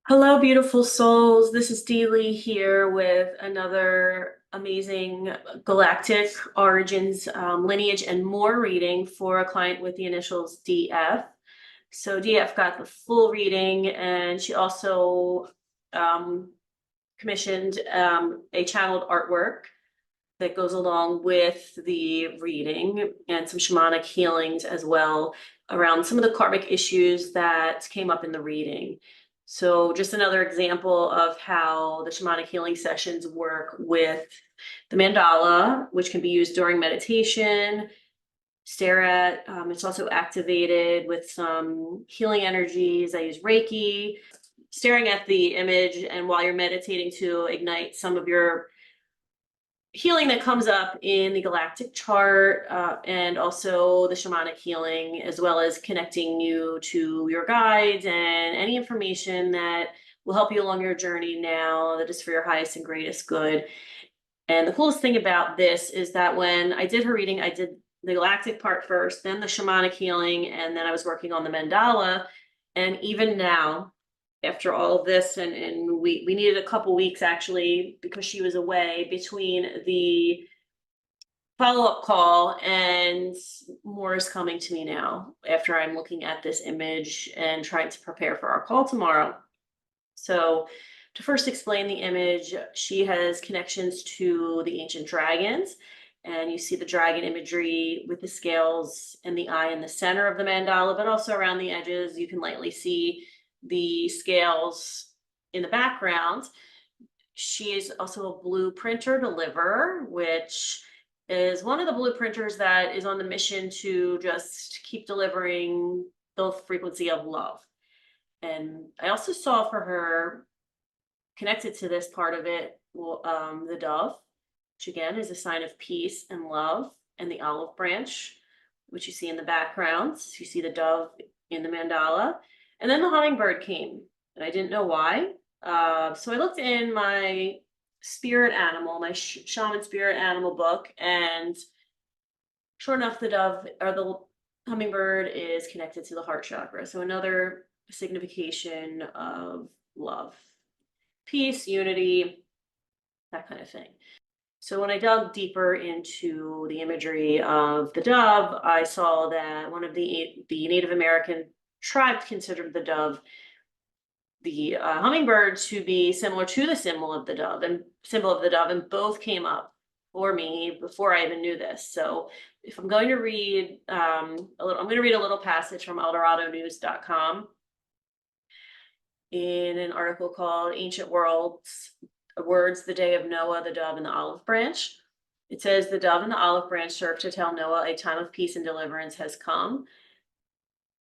Hello, beautiful souls. This is Dee Lee here with another amazing Galactic Origins lineage and more reading for a client with the initials DF. So DF got the full reading, and she also um, commissioned a channeled artwork that goes along with the reading and some shamanic healings as well around some of the karmic issues that came up in the reading. So just another example of how the shamanic healing sessions work with the mandala, which can be used during meditation, stare at. It's also activated with some healing energies. I use Reiki, staring at the image, and while you're meditating to ignite some of your healing that comes up in the galactic chart, and also the shamanic healing, as well as connecting you to your guides and any information that will help you along your journey now that is for your highest and greatest good. And the coolest thing about this is that when I did her reading, I did the galactic part first, then the shamanic healing, and then I was working on the mandala. And even now, after all of this, and we needed a couple weeks actually because she was away between the follow-up call, and more is coming to me now after I'm looking at this image and trying to prepare for our call tomorrow. So to first explain the image, she has connections to the ancient dragons, and you see the dragon imagery with the scales and the eye in the center of the mandala, but also around the edges you can lightly see the scales in the background. She is also a blueprinter deliverer, which is one of the blueprinters that is on the mission to just keep delivering the frequency of love. And I also saw for her, connected to this part of it, the dove, which again is a sign of peace and love, and the olive branch, which you see in the background. So you see the dove in the mandala. And then the hummingbird came, and I didn't know why. So I looked in my spirit animal, my shaman spirit animal book, and sure enough, the dove or the hummingbird is connected to the heart chakra. So another signification of love, peace, unity, that kind of thing. So when I dug deeper into the imagery of the dove, I saw that one of the Native American tribes considered the dove, the hummingbird, to be similar to the symbol of the dove, and both came up for me before I even knew this. So if I'm going to read I'm going to read a little passage from eldoradonews.com in an article called Ancient Words, the Day of Noah, the Dove, and the Olive Branch. It says, the dove and the olive branch serve to tell Noah a time of peace and deliverance has come.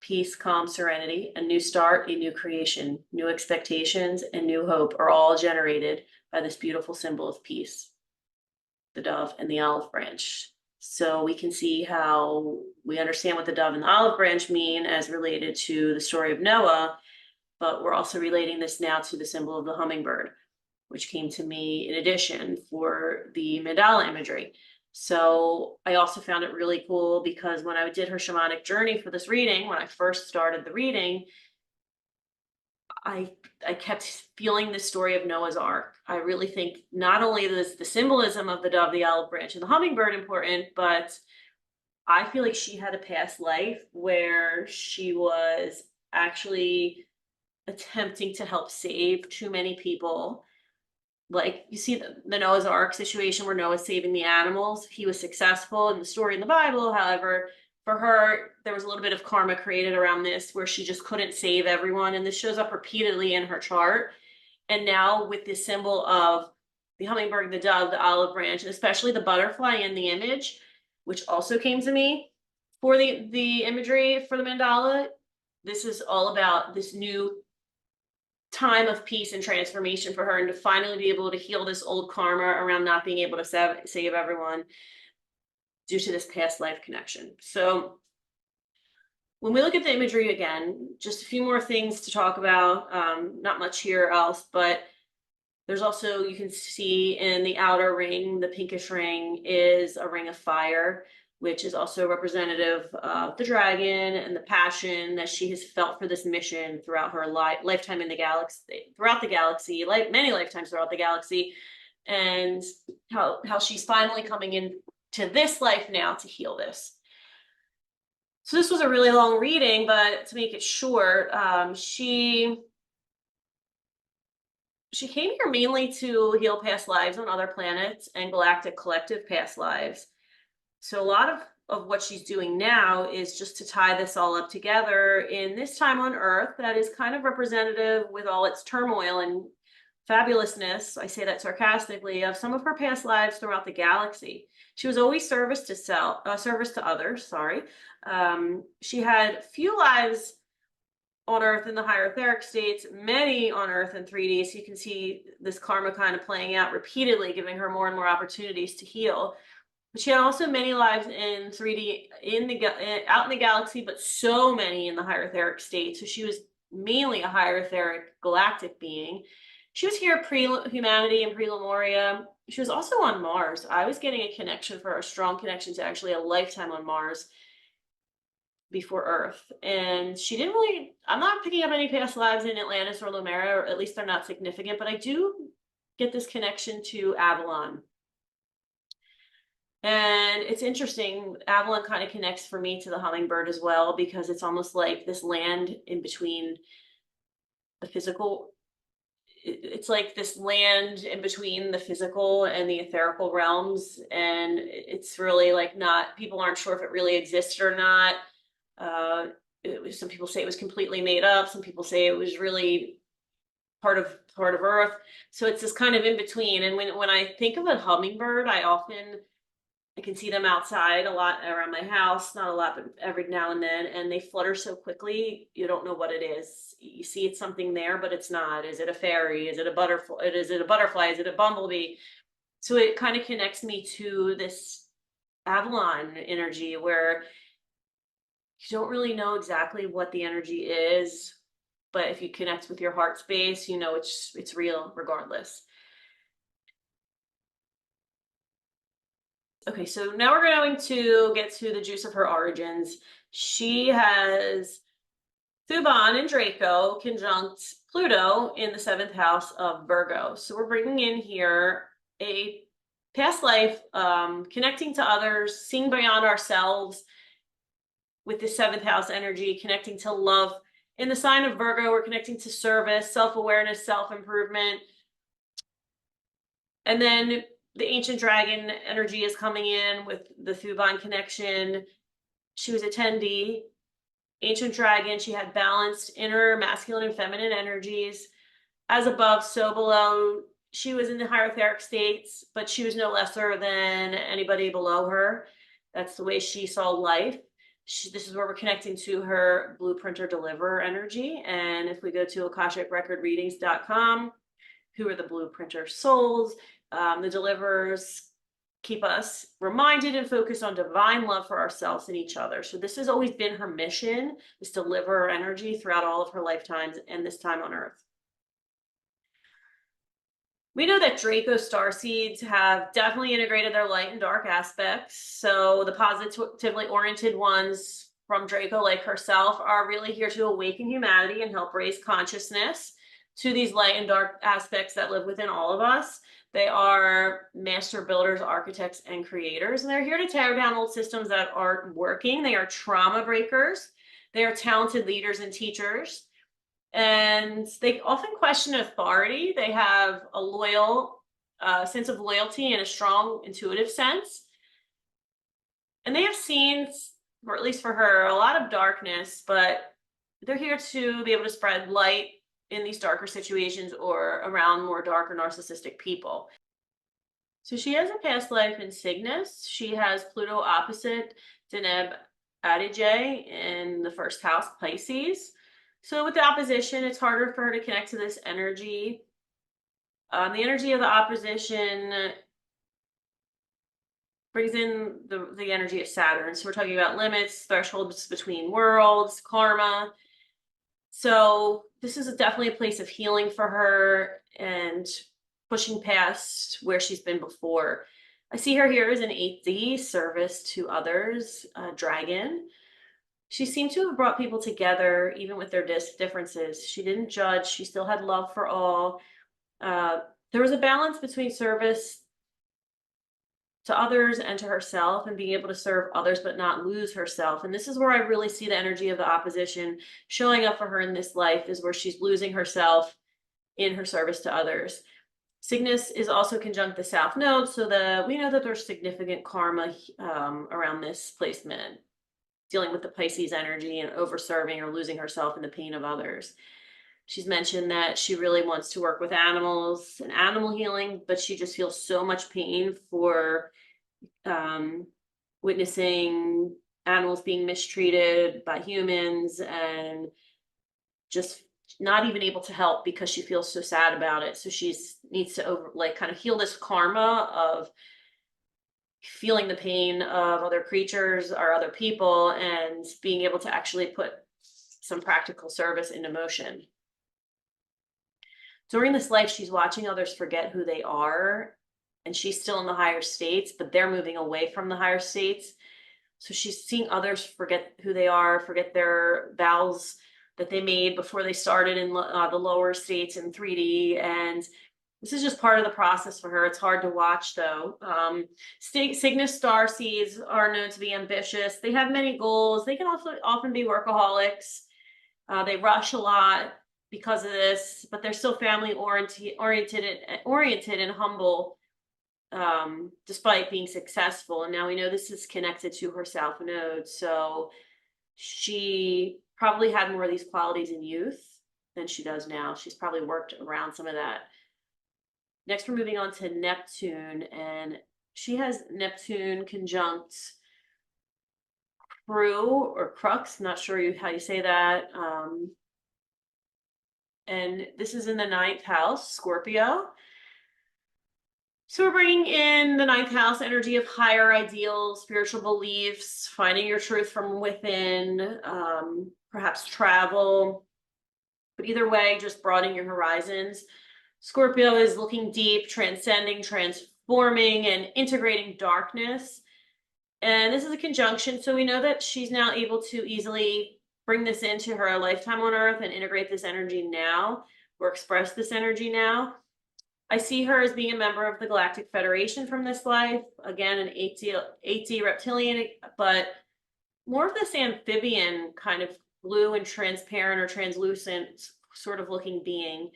Peace, calm, serenity, a new start, a new creation, new expectations, and new hope are all generated by this beautiful symbol of peace, the dove and the olive branch. So we can see how we understand what the dove and the olive branch mean as related to the story of Noah, but we're also relating this now to the symbol of the hummingbird, which came to me in addition for the mandala imagery. So I also found it really cool because when I did her shamanic journey for this reading, when I first started the reading, I kept feeling the story of Noah's Ark. I really think not only is the symbolism of the dove, the olive branch, and the hummingbird important, but I feel like she had a past life where she was actually attempting to help save too many people. Like you see the Noah's Ark situation where Noah's saving the animals. He was successful in the story in the Bible. However, for her, there was a little bit of karma created around this where she just couldn't save everyone. And this shows up repeatedly in her chart. And now with this symbol of the hummingbird, the dove, the olive branch, and especially the butterfly in the image, which also came to me for the imagery for the mandala, this is all about this new time of peace and transformation for her, and to finally be able to heal this old karma around not being able to save everyone due to this past life connection. So when we look at the imagery again, just a few more things to talk about, not much here else, but there's also, you can see in the outer ring, the pinkish ring is a ring of fire. which is also representative of the dragon and the passion that she has felt for this mission throughout her lifetime in the galaxy, many lifetimes throughout the galaxy, and how she's finally coming in to this life now to heal this. So this was a really long reading, but to make it short, she came here mainly to heal past lives on other planets and galactic collective past lives. So a lot of what she's doing now is just to tie this all up together in this time on Earth that is kind of representative with all its turmoil and fabulousness, I say that sarcastically, of some of her past lives throughout the galaxy. She was always service to others, sorry. She had few lives on Earth in the higher etheric states, many on Earth in 3D. So you can see this karma kind of playing out repeatedly, giving her more and more opportunities to heal. But she had also many lives in 3D out in the galaxy, but so many in the higher etheric state. So she was mainly a higher etheric galactic being. She was here pre-humanity and pre-Lemuria. She was also on Mars. I was getting a connection for a strong connection to actually a lifetime on Mars before Earth. And she didn't really, I'm not picking up any past lives in Atlantis or Lemuria, or at least they're not significant, but I do get this connection to Avalon. And it's interesting, Avalon kind of connects for me to the hummingbird as well, because it's almost like this land in between the physical. It's like this land in between the physical and the etherical realms. And it's really like people aren't sure if it really existed or not. Some people say it was completely made up. Some people say it was really part of Earth. So it's this kind of in between. And when I think of a hummingbird, I can see them outside a lot around my house, not a lot, but every now and then, and they flutter so quickly, you don't know what it is. You see it's something there, but it's not. Is it a fairy? Is it a butterfly? Is it a butterfly? Is it a bumblebee? So it kind of connects me to this Avalon energy where you don't really know exactly what the energy is, but if you connect with your heart space, you know it's real regardless. Okay, so now we're going to get to the juice of her origins. She has Thuban and Draco conjunct Pluto in the 7th house of Virgo. So we're bringing in here a past life, connecting to others, seeing beyond ourselves with the 7th house energy, connecting to love. In the sign of Virgo, we're connecting to service, self-awareness, self-improvement. And then the ancient dragon energy is coming in with the Thuban connection. She was a 10D. Ancient dragon, she had balanced inner masculine and feminine energies. As above, so below. She was in the higher etheric states, but she was no lesser than anybody below her. That's the way she saw life. This is where we're connecting to her blueprinter deliverer energy. And if we go to akashicrecordreadings.com, who are the blueprinter souls? The deliverers keep us reminded and focused on divine love for ourselves and each other. So this has always been her mission, this deliverer energy throughout all of her lifetimes and this time on Earth. We know that Draco starseeds have definitely integrated their light and dark aspects. So the positively oriented ones from Draco, like herself, are really here to awaken humanity and help raise consciousness to these light and dark aspects that live within all of us. They are master builders, architects, and creators, and they're here to tear down old systems that aren't working. They are trauma breakers. They are talented leaders and teachers, and they often question authority. They have a loyal sense of loyalty and a strong intuitive sense. And they have seen, or at least for her, a lot of darkness, but they're here to be able to spread light in these darker situations or around more dark or narcissistic people. So she has a past life in Cygnus. She has Pluto opposite Deneb Adige in the 1st house, Pisces. So with the opposition, it's harder for her to connect to this energy. The energy of the opposition brings in the energy of Saturn. So we're talking about limits, thresholds between worlds, karma. So this is definitely a place of healing for her and pushing past where she's been before. I see her here as an 8D, service to others, dragon. She seemed to have brought people together, even with their differences. She didn't judge. She still had love for all. Uh, there was a balance between service to others and to herself, and being able to serve others but not lose herself. And this is where I really see the energy of the opposition showing up for her in this life, is where she's losing herself in her service to others. Cygnus is also conjunct the South Node, so we know that there's significant karma around this placement, dealing with the Pisces energy and over-serving or losing herself in the pain of others. She's mentioned that she really wants to work with animals and animal healing, but she just feels so much pain for witnessing animals being mistreated by humans, and just not even able to help because she feels so sad about it. So she needs to kind of heal this karma of feeling the pain of other creatures or other people, and being able to actually put some practical service into motion. During this life, she's watching others forget who they are, and she's still in the higher states, but they're moving away from the higher states. So she's seeing others forget who they are, forget their vows that they made before they started in the lower states in 3D. And this is just part of the process for her. It's hard to watch, though. Cygnus star seeds are known to be ambitious. They have many goals. They can also often be workaholics. They rush a lot because of this, but they're still family oriented and humble, despite being successful. And now we know this is connected to her South Node. So she probably had more of these qualities in youth than she does now. She's probably worked around some of that. Next, we're moving on to Neptune, and she has Neptune conjunct Crux, not sure how you say that. And this is in the 9th house, Scorpio. So we're bringing in the 9th house energy of higher ideals, spiritual beliefs, finding your truth from within, perhaps travel. But either way, just broadening your horizons. Scorpio is looking deep, transcending, transforming, and integrating darkness. And this is a conjunction, so we know that she's now able to easily bring this into her lifetime on Earth and integrate this energy now, or express this energy now. I see her as being a member of the Galactic Federation from this life. Again, an 8D reptilian, but more of this amphibian kind of blue and transparent or translucent sort of looking being.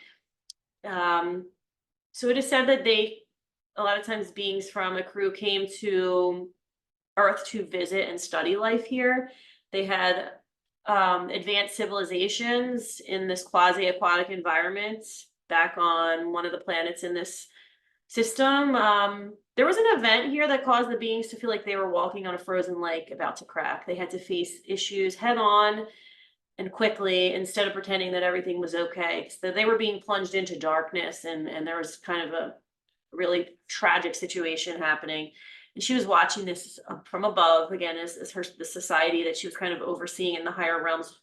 So it is said that a lot of times beings from a crew came to Earth to visit and study life here. They had advanced civilizations in this quasi-aquatic environment back on one of the planets in this system. There was an event here that caused the beings to feel like they were walking on a frozen lake about to crack. They had to face issues head on and quickly, instead of pretending that everything was okay. So they were being plunged into darkness, and there was kind of a really tragic situation happening. And she was watching this from above, again, as the society that she was kind of overseeing in the higher realms.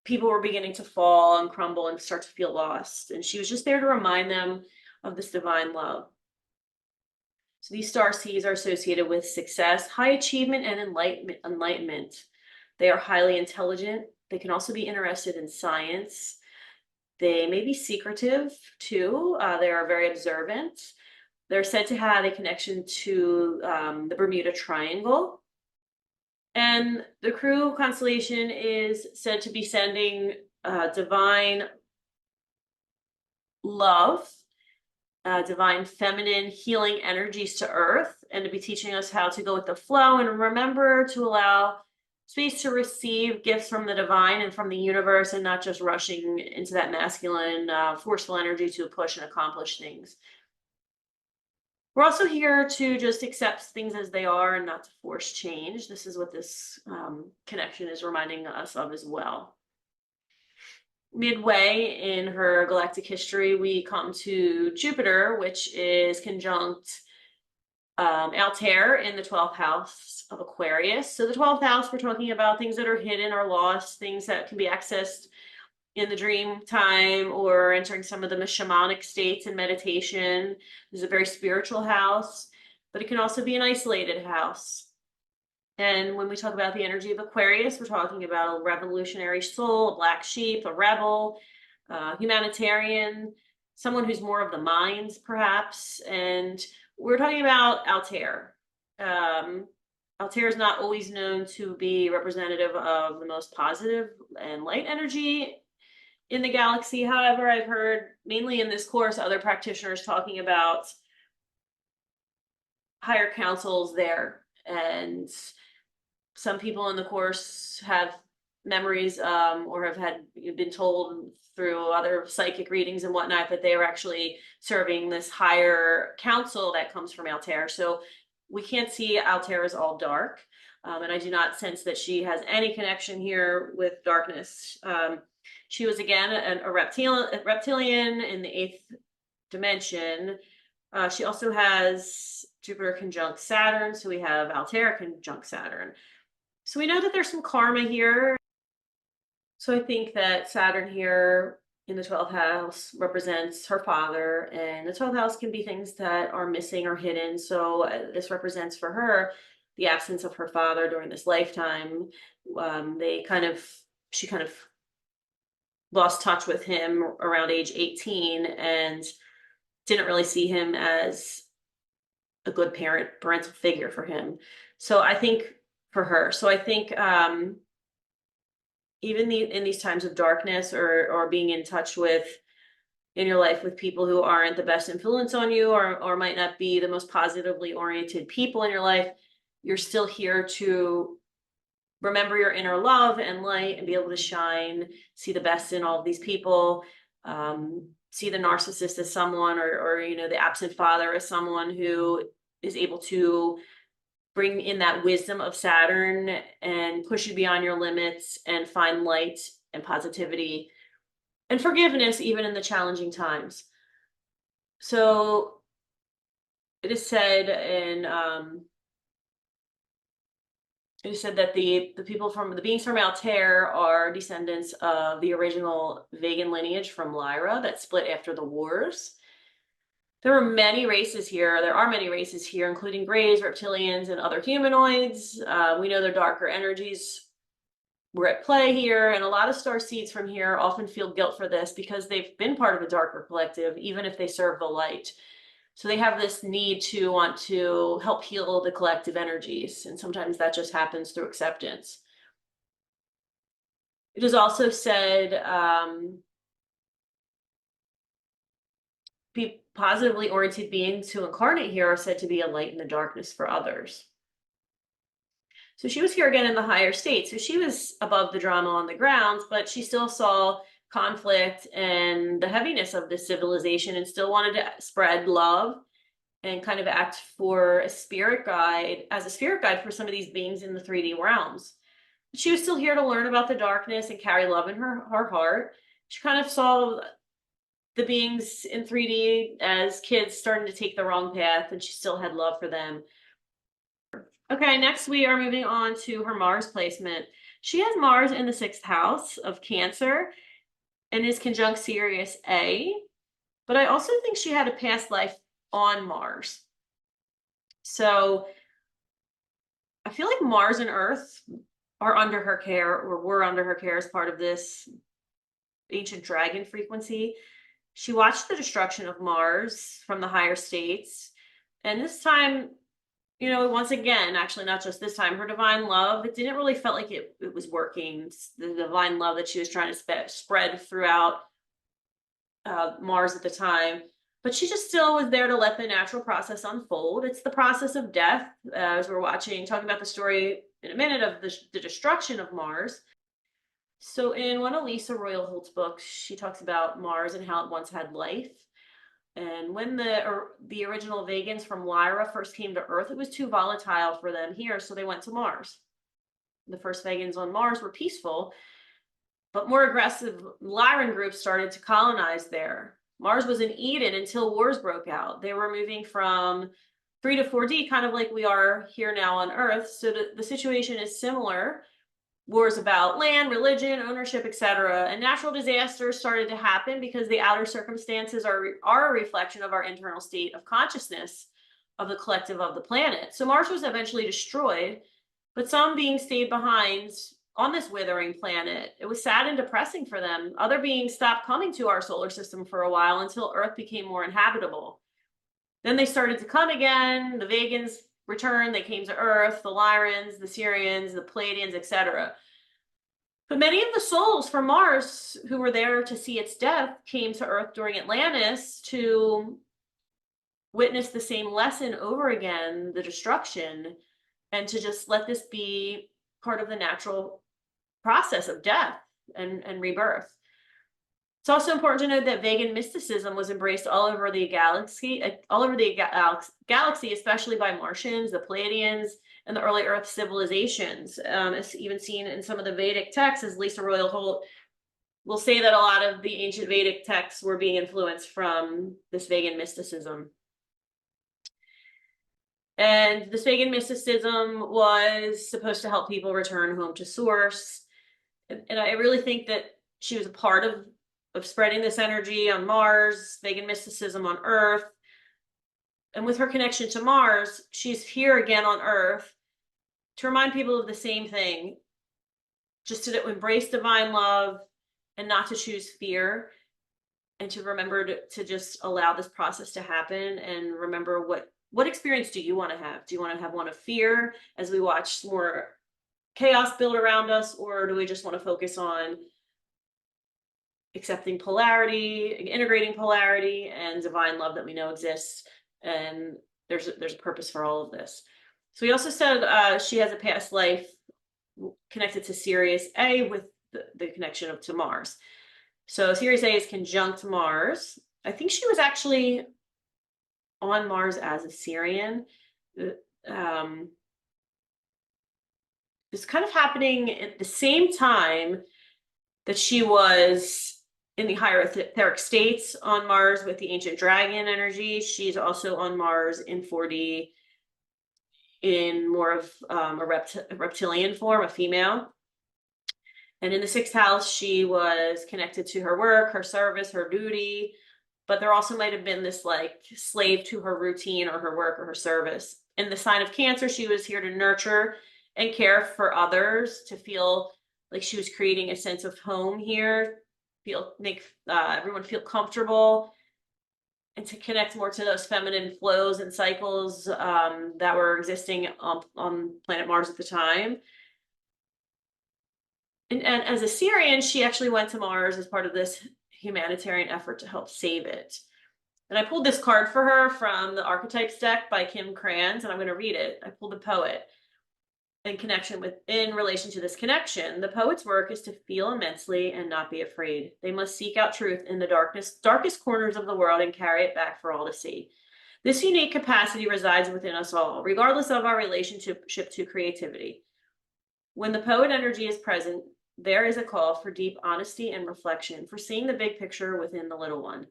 People were beginning to fall and crumble and start to feel lost. And she was just there to remind them of this divine love. So these star seeds are associated with success, high achievement, and enlightenment. They are highly intelligent. They can also be interested in science. They may be secretive too. They are very observant. They're said to have a connection to the Bermuda Triangle. And the Crew constellation is said to be sending divine love, divine feminine healing energies to Earth, and to be teaching us how to go with the flow and remember to allow space to receive gifts from the divine and from the universe, and not just rushing into that masculine, forceful energy to push and accomplish things. We're also here to just accept things as they are and not to force change. This is what this connection is reminding us of as well. Midway in her galactic history, we come to Jupiter, which is conjunct Altair in the 12th house of Aquarius. So the 12th house, we're talking about things that are hidden or lost, things that can be accessed in the dream time or entering some of the shamanic states and meditation. This is a very spiritual house, but it can also be an isolated house. And when we talk about the energy of Aquarius, we're talking about a revolutionary soul, a black sheep, a rebel, humanitarian, someone who's more of the minds, perhaps. And we're talking about Altair. Altair is not always known to be representative of the most positive and light energy in the galaxy. However, I've heard mainly in this course other practitioners talking about higher councils there, and some people in the course have memories or have been told through other psychic readings and whatnot that they are actually serving this higher council that comes from Altair. So we can't see Altair as all dark, and I do not sense that she has any connection here with darkness. She was again a reptilian in the 8th dimension. She also has Jupiter conjunct Saturn, so we have Altair conjunct Saturn. So we know that there's some karma here. So I think that Saturn here in the 12th house represents her father, and the 12th house can be things that are missing or hidden. So this represents for her the absence of her father during this lifetime. She kind of lost touch with him around age 18 and didn't really see him as a good parental figure for him. So I think for her, even in these times of darkness or being in touch with in your life with people who aren't the best influence on you or might not be the most positively oriented people in your life, you're still here to remember your inner love and light and be able to shine, see the best in all of these people, see the narcissist as someone or the absent father as someone who is able to bring in that wisdom of Saturn and push you beyond your limits and find light and positivity and forgiveness even in the challenging times. So it is said that the beings from Altair are descendants of the original Vegan lineage from Lyra that split after the wars. There are many races here, including Greys, reptilians, and other humanoids. We know their darker energies were at play here, and a lot of starseeds from here often feel guilt for this because they've been part of a darker collective, even if they serve the light. So they have this need to want to help heal the collective energies, and sometimes that just happens through acceptance. It is also said positively oriented beings who incarnate here are said to be a light in the darkness for others. So she was here again in the higher state. So she was above the drama on the grounds, but she still saw conflict and the heaviness of this civilization and still wanted to spread love and kind of act for as a spirit guide for some of these beings in the 3D realms. She was still here to learn about the darkness and carry love in her heart. She kind of saw the beings in 3D as kids starting to take the wrong path, and she still had love for them. Okay, next we are moving on to her Mars placement. She has Mars in the 6th house of Cancer and is conjunct Sirius A, but I also think she had a past life on Mars. So I feel like Mars and Earth are under her care or were under her care as part of this ancient dragon frequency. She watched the destruction of Mars from the higher states. And this time, once again, actually not just this time, her divine love, it didn't really felt like it was working. The divine love that she was trying to spread throughout Mars at the time. But she just still was there to let the natural process unfold. It's the process of death, as we're talking about the story in a minute of the destruction of Mars. So in one of Lisa Royal Holt's books, she talks about Mars and how it once had life. And when the original Vegans from Lyra first came to Earth, it was too volatile for them here, so they went to Mars. The first Vegans on Mars were peaceful, but more aggressive Lyran groups started to colonize there. Mars was an Eden until wars broke out. They were moving from 3 to 4D, kind of like we are here now on Earth. So the situation is similar. wars about land, religion, ownership, etc. And natural disasters started to happen because the outer circumstances are a reflection of our internal state of consciousness of the collective of the planet. So Mars was eventually destroyed, but some beings stayed behind on this withering planet. It was sad and depressing for them. Other beings stopped coming to our solar system for a while until Earth became more inhabitable. Then they started to come again. The Vegans returned. They came to Earth, the Lyrans, the Sirians, the Pleiadians, etc. But many of the souls from Mars who were there to see its death came to Earth during Atlantis to witness the same lesson over again, the destruction, and to just let this be part of the natural process of death and rebirth. It's also important to note that Vegan mysticism was embraced all over the galaxy, galaxy, especially by Martians, the Pleiadians, and the early Earth civilizations. It's even seen in some of the Vedic texts, as Lisa Royal Holt will say that a lot of the ancient Vedic texts were being influenced from this Vegan mysticism. And this Vegan mysticism was supposed to help people return home to source. And I really think that she was a part of spreading this energy on Mars, Vegan mysticism on Earth. And with her connection to Mars, she's here again on Earth to remind people of the same thing, just to embrace divine love and not to choose fear, and to remember to just allow this process to happen, and remember what experience do you want to have? Do you want to have one of fear as we watch more chaos build around us, or do we just want to focus on accepting polarity, integrating polarity, and divine love that we know exists? And there's a purpose for all of this. So we also said she has a past life connected to Sirius A with the connection to Mars. So Sirius A is conjunct Mars. I think she was actually on Mars as a Sirian. It's kind of happening at the same time that she was in the higher etheric states on Mars with the ancient dragon energy. She's also on Mars in 4D in more of a reptilian form, a female. And in the 6th house, she was connected to her work, her service, her duty, but there also might have been this like slave to her routine or her work or her service. In the sign of Cancer, she was here to nurture and care for others, to feel like she was creating a sense of home here, make everyone feel comfortable, and to connect more to those feminine flows and cycles that were existing on planet Mars at the time. And as a Syrian, she actually went to Mars as part of this humanitarian effort to help save it. And I pulled this card for her from the Archetypes deck by Kim Kranz, and I'm going to read it. I pulled the Poet. In relation to this connection, the poet's work is to feel immensely and not be afraid. They must seek out truth in the darkest corners of the world and carry it back for all to see. This unique capacity resides within us all, regardless of our relationship to creativity. When the poet energy is present, there is a call for deep honesty and reflection, for seeing the big picture within the little one.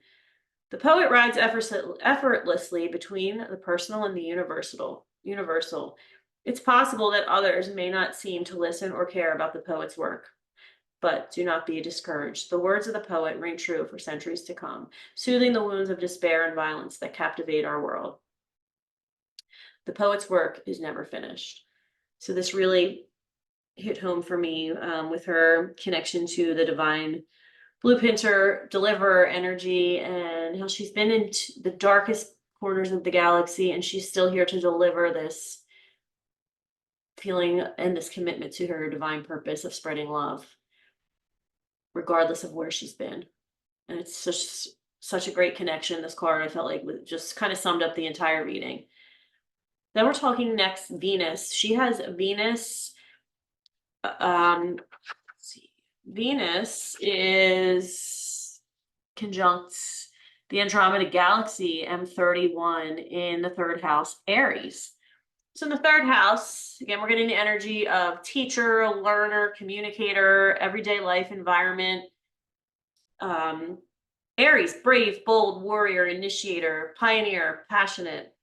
The poet rides effortlessly between the personal and the universal. It's possible that others may not seem to listen or care about the poet's work, but do not be discouraged. The words of the poet ring true for centuries to come, soothing the wounds of despair and violence that captivate our world. The poet's work is never finished. So this really hit home for me with her connection to the divine blueprinter, deliverer energy, and how she's been in the darkest corners of the galaxy, and she's still here to deliver this feeling and this commitment to her divine purpose of spreading love, regardless of where she's been. And it's such a great connection. This card, I felt like, just kind of summed up the entire reading. Then we're talking next Venus. She has Venus. Let's see. Venus is conjunct the Andromeda galaxy M31 in the 3rd house, Aries. So in the 3rd house, again, we're getting the energy of teacher, learner, communicator, everyday life environment. Aries, brave, bold, warrior, initiator, pioneer, passionate,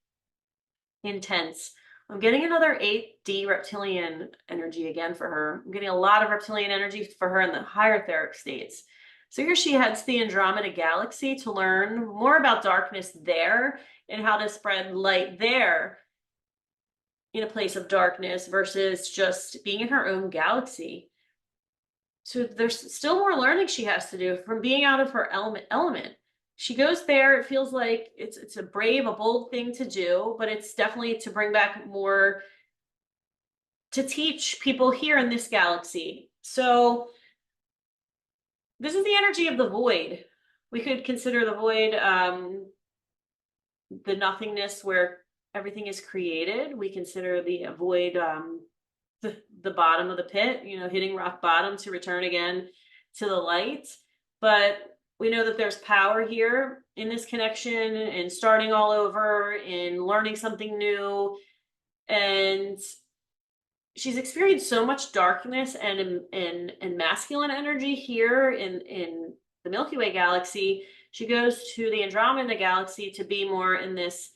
intense, I'm getting another 8D reptilian energy again for her. I'm getting a lot of reptilian energy for her in the higher etheric states. So here she heads to the Andromeda galaxy to learn more about darkness there and how to spread light there in a place of darkness versus just being in her own galaxy. So there's still more learning she has to do from being out of her element. She goes there, it feels like it's a brave, a bold thing to do, but it's definitely to bring back more to teach people here in this galaxy. So this is the energy of the void. We could consider the void the nothingness where everything is created. We consider the void the bottom of the pit, hitting rock bottom to return again to the light. But we know that there's power here in this connection and starting all over and learning something new. And she's experienced so much darkness and masculine energy here in the Milky Way galaxy. She goes to the Andromeda galaxy to be more in this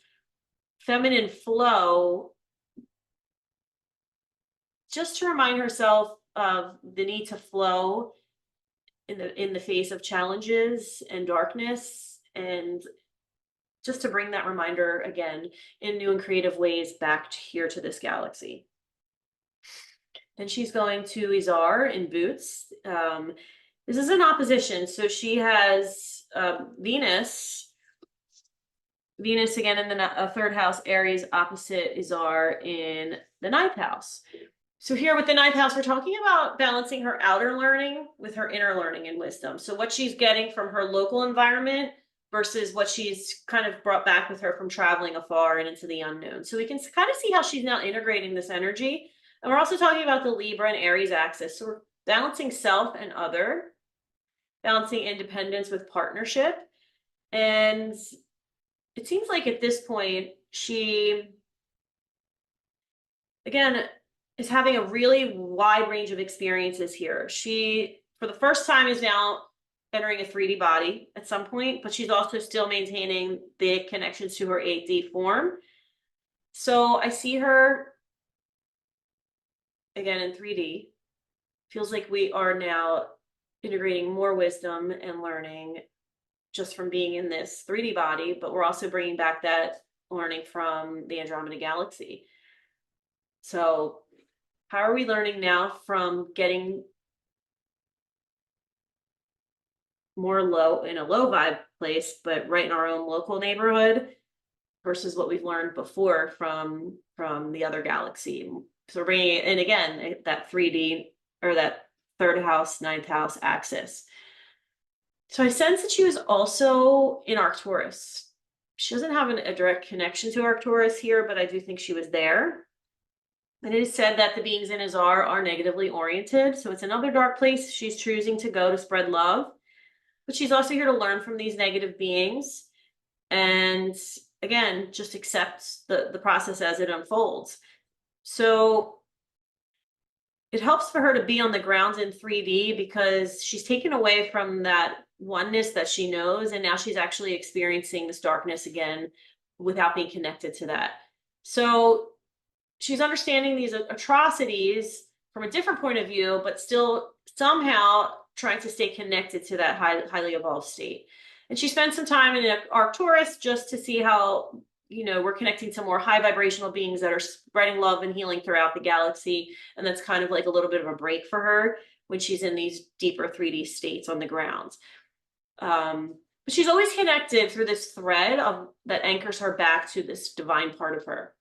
feminine flow, just to remind herself of the need to flow in the face of challenges and darkness, and just to bring that reminder again in new and creative ways back here to this galaxy. Then she's going to Izar in Boots. This is an opposition. So she has Venus again in the third house, Aries, opposite Izar in the ninth house. So here with the ninth house, we're talking about balancing her outer learning with her inner learning and wisdom. So what she's getting from her local environment versus what she's kind of brought back with her from traveling afar and into the unknown. So we can kind of see how she's now integrating this energy. And we're also talking about the Libra and Aries axis. So we're balancing self and other, balancing independence with partnership. And it seems like at this point, she, again, is having a really wide range of experiences here. She, for the first time, is now entering a 3D body at some point, but she's also still maintaining the connections to her 8D form. So I see her again in 3D. Feels like we are now integrating more wisdom and learning just from being in this 3D body, but we're also bringing back that learning from the Andromeda galaxy. So how are we learning now from getting more low in a low vibe place, but right in our own local neighborhood versus what we've learned before from the other galaxy? So we're bringing it in again, that 3D or that third house, ninth house axis. So I sense that she was also in Arcturus. She doesn't have a direct connection to Arcturus here, but I do think she was there. And it is said that the beings in Izar are negatively oriented. So it's another dark place she's choosing to go to spread love. But she's also here to learn from these negative beings. And again, just accept the process as it unfolds. So it helps for her to be on the ground in 3D because she's taken away from that oneness that she knows. And now she's actually experiencing this darkness again without being connected to that. So she's understanding these atrocities from a different point of view, but still somehow trying to stay connected to that highly evolved state. And she spent some time in Arcturus just to see how, we're connecting to more high vibrational beings that are spreading love and healing throughout the galaxy. And that's kind of like a little bit of a break for her when she's in these deeper 3D states on the ground. But she's always connected through this thread that anchors her back to this divine part of her.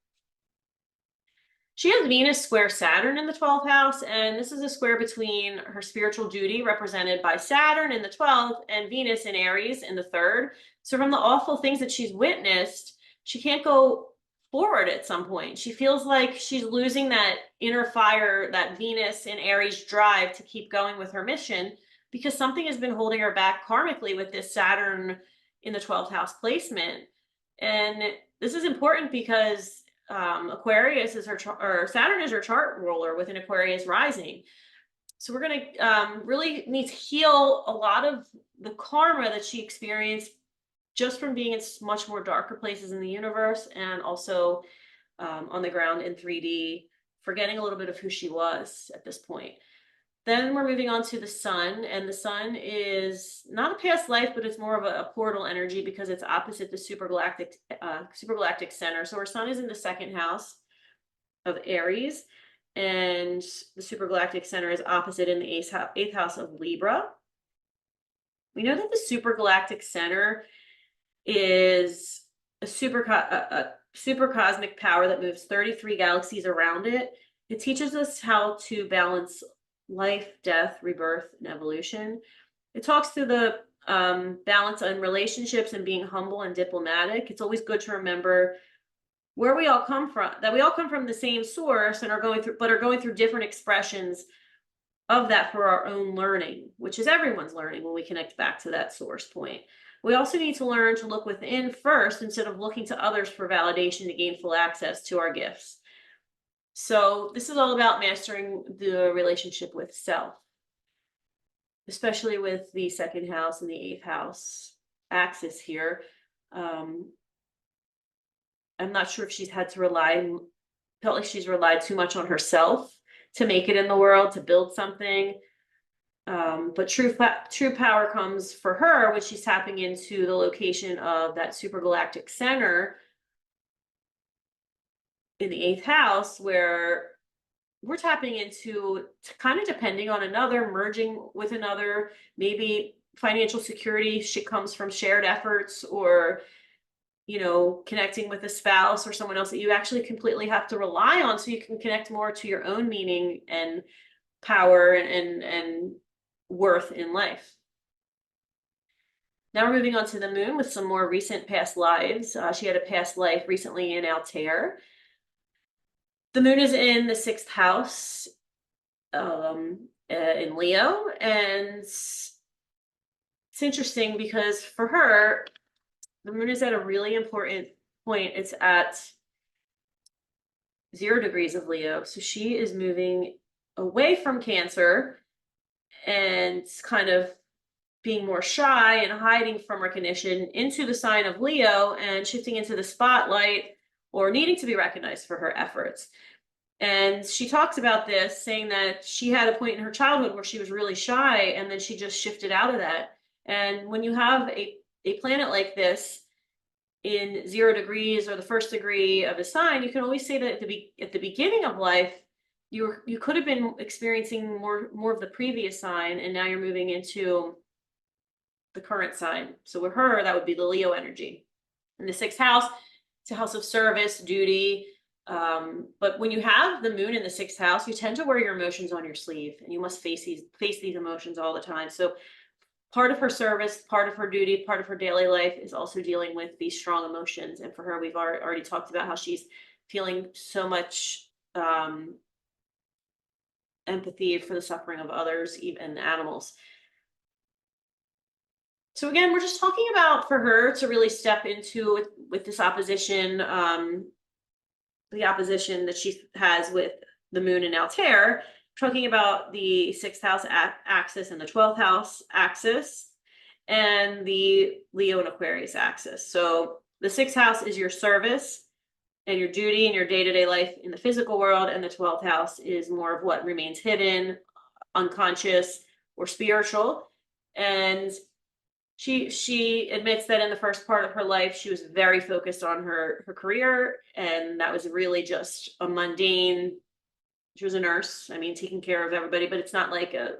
She has Venus square Saturn in the 12th house, and this is a square between her spiritual duty represented by Saturn in the 12th and Venus in Aries in the 3rd. So from the awful things that she's witnessed, she can't go forward at some point. She feels like she's losing that inner fire, that Venus in Aries drive to keep going with her mission because something has been holding her back karmically with this Saturn in the 12th house placement. And this is important because Aquarius is or Saturn is her chart ruler with an Aquarius rising. So we're going to really need to heal a lot of the karma that she experienced just from being in much more darker places in the universe, and also on the ground in 3D, forgetting a little bit of who she was at this point. Then we're moving on to the sun, and the sun is not a past life, but it's more of a portal energy because it's opposite the supergalactic center. So our sun is in the second house of Aries, and the supergalactic center is opposite in the eighth house of Libra. We know that the supergalactic center is a super cosmic power that moves 33 galaxies around it. It teaches us how to balance life, death, rebirth, and evolution. It talks to the balance on relationships and being humble and diplomatic. It's always good to remember where we all come from, that we all come from the same source and are going through different expressions of that for our own learning, which is everyone's learning when we connect back to that source point. We also need to learn to look within first instead of looking to others for validation to gain full access to our gifts. So this is all about mastering the relationship with self, especially with the second house and the eighth house axis here. I'm not sure if she's had to felt like she's relied too much on herself to make it in the world, to build something. But true power comes for her when she's tapping into the location of that supergalactic center in the eighth house, where we're tapping into kind of depending on another, merging with another, maybe financial security comes from shared efforts, or connecting with a spouse or someone else that you actually completely have to rely on so you can connect more to your own meaning and power and worth in life. Now we're moving on to the moon with some more recent past lives. She had a past life recently in Altair. The moon is in the sixth house in Leo, and it's interesting because for her, the moon is at a really important point. It's at 0 degrees of Leo. So she is moving away from Cancer and kind of being more shy and hiding from recognition into the sign of Leo and shifting into the spotlight or needing to be recognized for her efforts. And she talks about this, saying that she had a point in her childhood where she was really shy, and then she just shifted out of that. And when you have a planet like this in 0 degrees or the first degree of a sign, you can always say that at the beginning of life, you could have been experiencing more of the previous sign, and now you're moving into the current sign. So with her, that would be the Leo energy. In the sixth house, it's a house of service, duty. But when you have the moon in the sixth house, you tend to wear your emotions on your sleeve, and you must face these emotions all the time. So part of her service, part of her duty, part of her daily life is also dealing with these strong emotions. And for her, we've already talked about how she's feeling so much empathy for the suffering of others, even animals. So again, we're just talking about for her to really step into with this opposition, the opposition that she has with the moon in Altair, talking about the sixth house axis and the 12th house axis and the Leo and Aquarius axis. So the sixth house is your service and your duty and your day-to-day life in the physical world, and the 12th house is more of what remains hidden, unconscious, or spiritual. And she admits that in the first part of her life, she was very focused on her career, and that was really just a mundane. She was a nurse, taking care of everybody, but it's not like a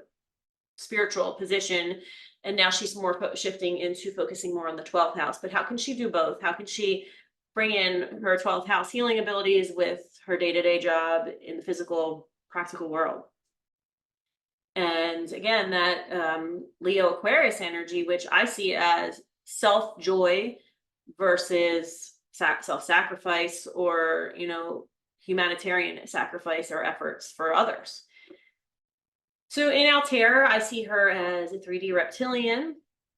spiritual position. And now she's more shifting into focusing more on the 12th house. But how can she do both? How can she bring in her 12th house healing abilities with her day-to-day job in the physical, practical world? And again, that Leo Aquarius energy, which I see as self-joy versus self-sacrifice, or, humanitarian sacrifice or efforts for others. So in Altair, I see her as a 3D reptilian,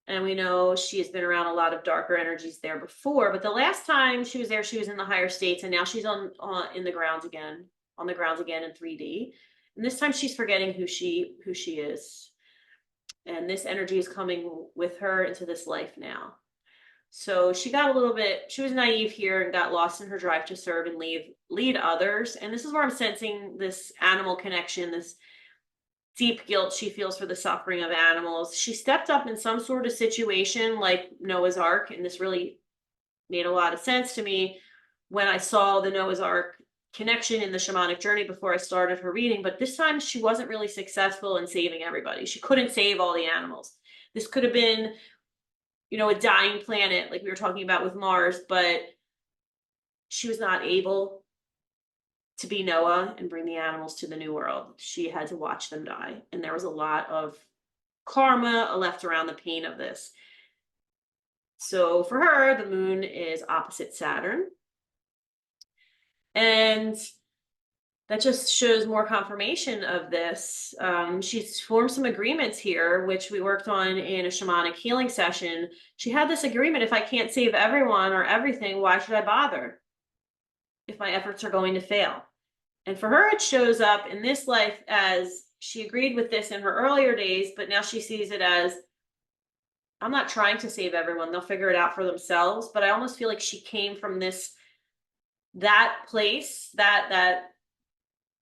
and we know she has been around a lot of darker energies there before, but the last time she was there, she was in the higher states, and now she's on the grounds again in 3D. And this time she's forgetting who she is. And this energy is coming with her into this life now. So she got a little bit, she was naive here and got lost in her drive to serve and lead others. And this is where I'm sensing this animal connection, this deep guilt she feels for the suffering of animals. She stepped up in some sort of situation like Noah's Ark, and this really made a lot of sense to me when I saw the Noah's Ark connection in the shamanic journey before I started her reading. But this time she wasn't really successful in saving everybody. She couldn't save all the animals. This could have been, a dying planet like we were talking about with Mars, but she was not able to be Noah and bring the animals to the new world. She had to watch them die. And there was a lot of karma left around the pain of this. So for her, the moon is opposite Saturn. And that just shows more confirmation of this. She's formed some agreements here, which we worked on in a shamanic healing session. She had this agreement: if I can't save everyone or everything, why should I bother if my efforts are going to fail? And for her, it shows up in this life as she agreed with this in her earlier days, but now she sees it as, I'm not trying to save everyone. They'll figure it out for themselves. But I almost feel like she came from that place, that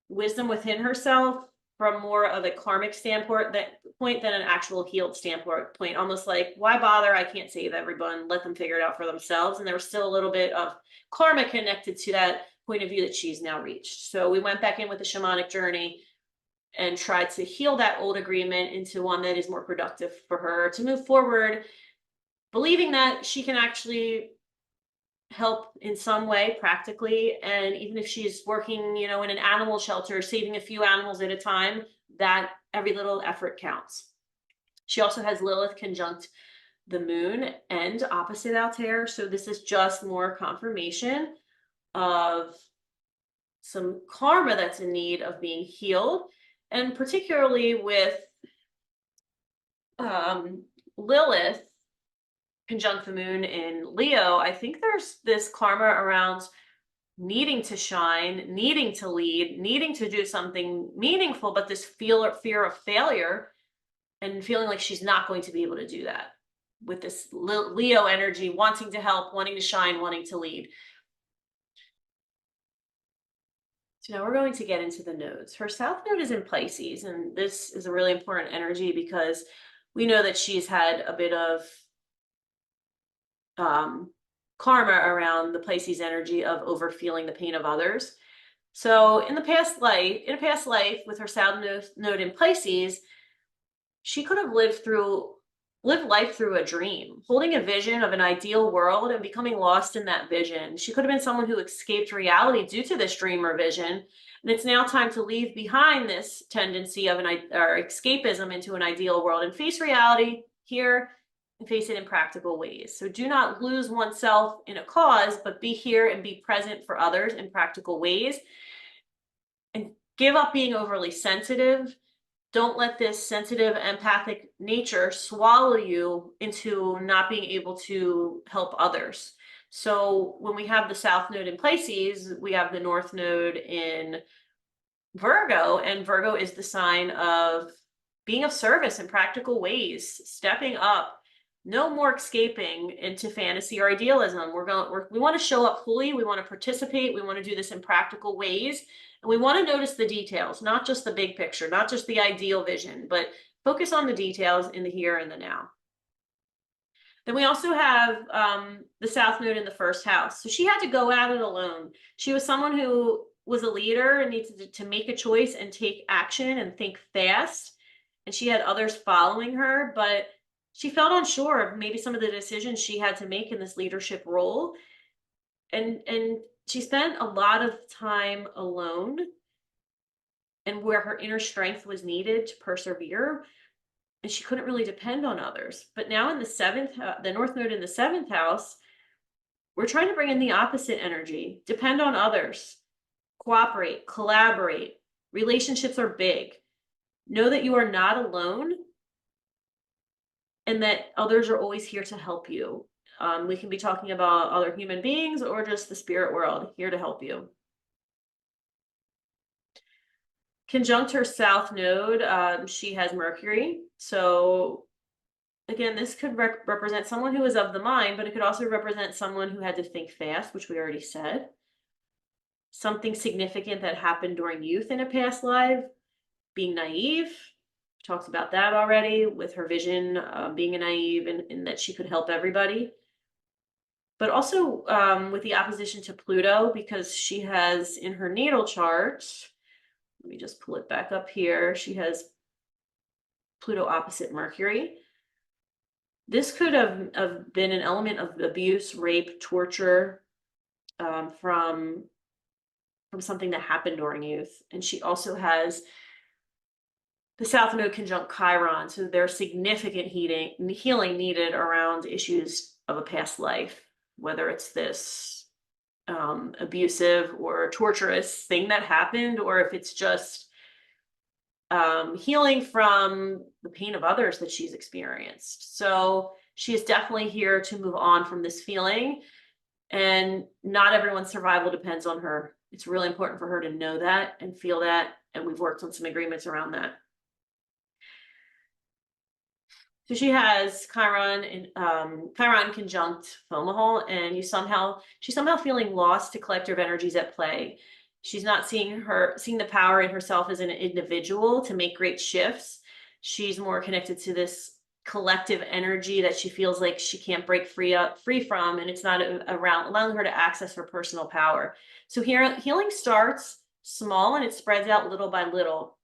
wisdom within herself, from more of a karmic standpoint than an actual healed standpoint. Almost like, why bother? I can't save everyone. Let them figure it out for themselves. And there was still a little bit of karma connected to that point of view that she's now reached. So we went back in with the shamanic journey and tried to heal that old agreement into one that is more productive for her to move forward, believing that she can actually help in some way practically. And even if she's working, in an animal shelter, saving a few animals at a time, that every little effort counts. She also has Lilith conjunct the moon and opposite Altair. So this is just more confirmation of some karma that's in need of being healed. And particularly with Lilith conjunct the moon in Leo, I think there's this karma around needing to shine, needing to lead, needing to do something meaningful, but this fear of failure and feeling like she's not going to be able to do that with this Leo energy, wanting to help, wanting to shine, wanting to lead. So now we're going to get into the nodes. Her south node is in Pisces, and this is a really important energy because we know that she's had a bit of karma around the Pisces energy of overfeeling the pain of others. So in a past life with her south node in Pisces, she could have lived life through a dream, holding a vision of an ideal world and becoming lost in that vision. She could have been someone who escaped reality due to this dream or vision. And it's now time to leave behind this tendency of escapism into an ideal world and face reality here and face it in practical ways. So do not lose oneself in a cause, but be here and be present for others in practical ways. And give up being overly sensitive. Don't let this sensitive, empathic nature swallow you into not being able to help others. So when we have the south node in Pisces, we have the north node in Virgo, and Virgo is the sign of being of service in practical ways, stepping up. No more escaping into fantasy or idealism. We want to show up fully. We want to participate. We want to do this in practical ways. And we want to notice the details, not just the big picture, not just the ideal vision, but focus on the details in the here and the now. Then we also have the south node in the first house. So she had to go at it alone. She was someone who was a leader and needed to make a choice and take action and think fast. And she had others following her, but she felt unsure of maybe some of the decisions she had to make in this leadership role. And she spent a lot of time alone and where her inner strength was needed to persevere. And she couldn't really depend on others. But now in the north node in the seventh house, we're trying to bring in the opposite energy. Depend on others. Cooperate, collaborate. Relationships are big. Know that you are not alone and that others are always here to help you. We can be talking about other human beings or just the spirit world here to help you. Conjunct her south node, she has Mercury. So again, this could represent someone who is of the mind, but it could also represent someone who had to think fast, which we already said. Something significant that happened during youth in a past life, being naive. Talked about that already with her vision, being a naive and that she could help everybody. But also with the opposition to Pluto, because she has in her natal chart, let me just pull it back up here. She has Pluto opposite Mercury. This could have been an element of abuse, rape, torture from something that happened during youth. And she also has the South Node conjunct Chiron, so there's significant healing needed around issues of a past life, whether it's this abusive or torturous thing that happened, or if it's just healing from the pain of others that she's experienced. So she is definitely here to move on from this feeling, and not everyone's survival depends on her. It's really important for her to know that and feel that, and we've worked on some agreements around that. So she has Chiron and Chiron conjunct Fomalhaut, and she's somehow feeling lost to collective energies at play. She's not seeing the power in herself as an individual to make great shifts. She's more connected to this collective energy that she feels like she can't break free from, and it's not around allowing her to access her personal power. So here, healing starts small and it spreads out little by little.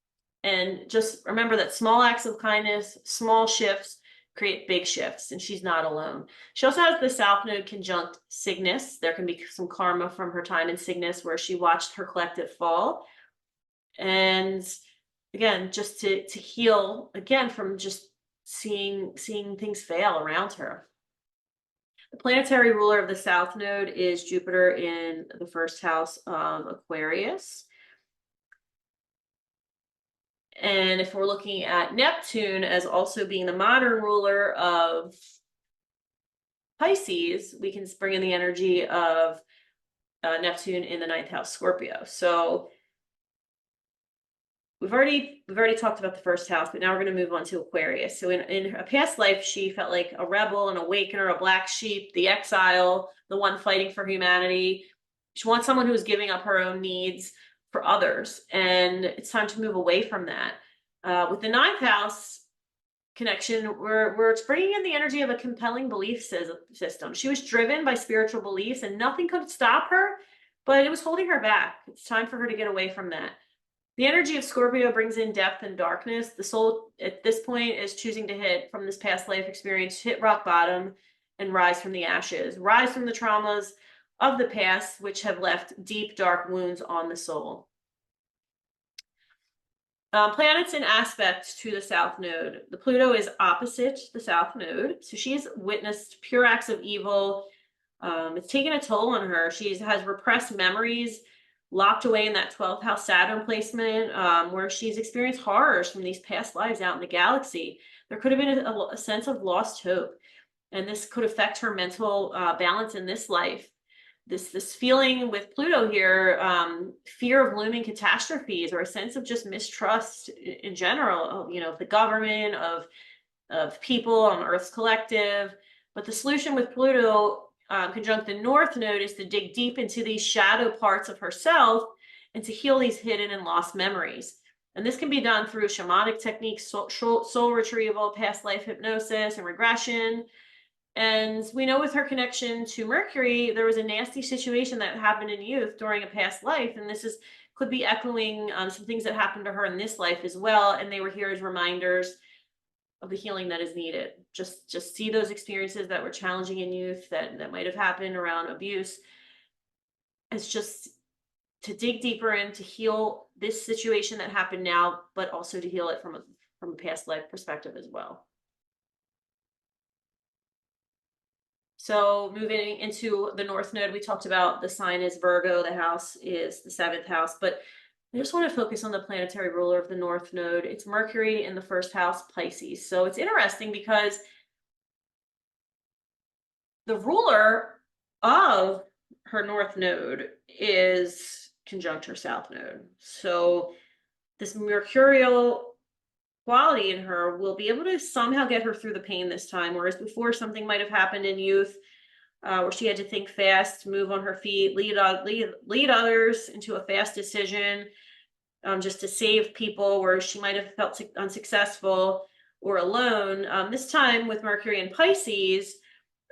And just remember that small acts of kindness, small shifts create big shifts, and she's not alone. She also has the South Node conjunct Cygnus. There can be some karma from her time in Cygnus where she watched her collective fall. And again, just to heal again from just seeing things fail around her. The planetary ruler of the South Node is Jupiter in the first house of Aquarius. And if we're looking at Neptune as also being the modern ruler of Pisces, we can bring in the energy of Neptune in the ninth house, Scorpio. So we've already talked about the first house, but now we're going to move on to Aquarius. So in a past life, she felt like a rebel, an awakener, a black sheep, the exile, the one fighting for humanity. She wants someone who's giving up her own needs for others, and it's time to move away from that. With the ninth house connection, we're bringing in the energy of a compelling belief system. She was driven by spiritual beliefs, and nothing could stop her, but it was holding her back. It's time for her to get away from that. The energy of Scorpio brings in depth and darkness. The soul at this point is choosing to hit from this past life experience, hit rock bottom, and rise from the ashes, rise from the traumas of the past, which have left deep, dark wounds on the soul. Planets and aspects to the South Node. The Pluto is opposite the South Node, so she's witnessed pure acts of evil. It's taken a toll on her. She has repressed memories, locked away in that 12th house Saturn placement, where she's experienced horrors from these past lives out in the galaxy. There could have been a sense of lost hope, and this could affect her mental balance in this life. This feeling with Pluto here, fear of looming catastrophes, or a sense of just mistrust in general, of the government, of people on Earth's collective. But the solution with Pluto conjunct the North Node is to dig deep into these shadow parts of herself and to heal these hidden and lost memories. And this can be done through shamanic techniques, soul retrieval, past life hypnosis, and regression. And we know with her connection to Mercury, there was a nasty situation that happened in youth during a past life. And this could be echoing some things that happened to her in this life as well. And they were here as reminders of the healing that is needed. Just see those experiences that were challenging in youth that might have happened around abuse. It's just to dig deeper in, to heal this situation that happened now, but also to heal it from a past life perspective as well. So moving into the North Node, we talked about the sign is Virgo, the house is the 7th house, but I just want to focus on the planetary ruler of the North Node. It's Mercury in the first house, Pisces. So it's interesting because the ruler of her North Node is conjunct her South Node. So this mercurial quality in her will be able to somehow get her through the pain this time, whereas before something might have happened in youth where she had to think fast, move on her feet, lead others into a fast decision, just to save people, where she might have felt unsuccessful or alone. This time with Mercury and Pisces,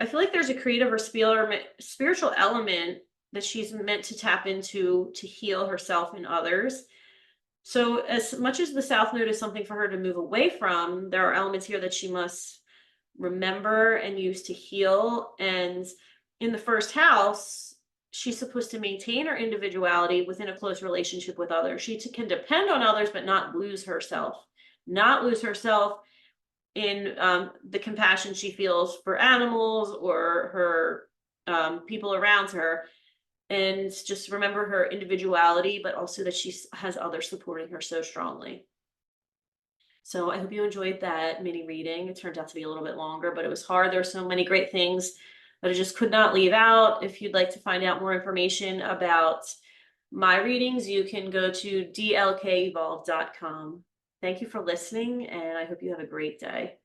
I feel like there's a creative or spiritual element that she's meant to tap into to heal herself and others. So as much as the South Node is something for her to move away from, there are elements here that she must remember and use to heal. And in the first house, she's supposed to maintain her individuality within a close relationship with others. She can depend on others, but not lose herself. Not lose herself in the compassion she feels for animals or her people around her. And just remember her individuality, but also that she has others supporting her so strongly. So I hope you enjoyed that mini reading. It turned out to be a little bit longer, but it was hard. There were so many great things that I just could not leave out. If you'd like to find out more information about my readings, you can go to dlkevolve.com. Thank you for listening, and I hope you have a great day.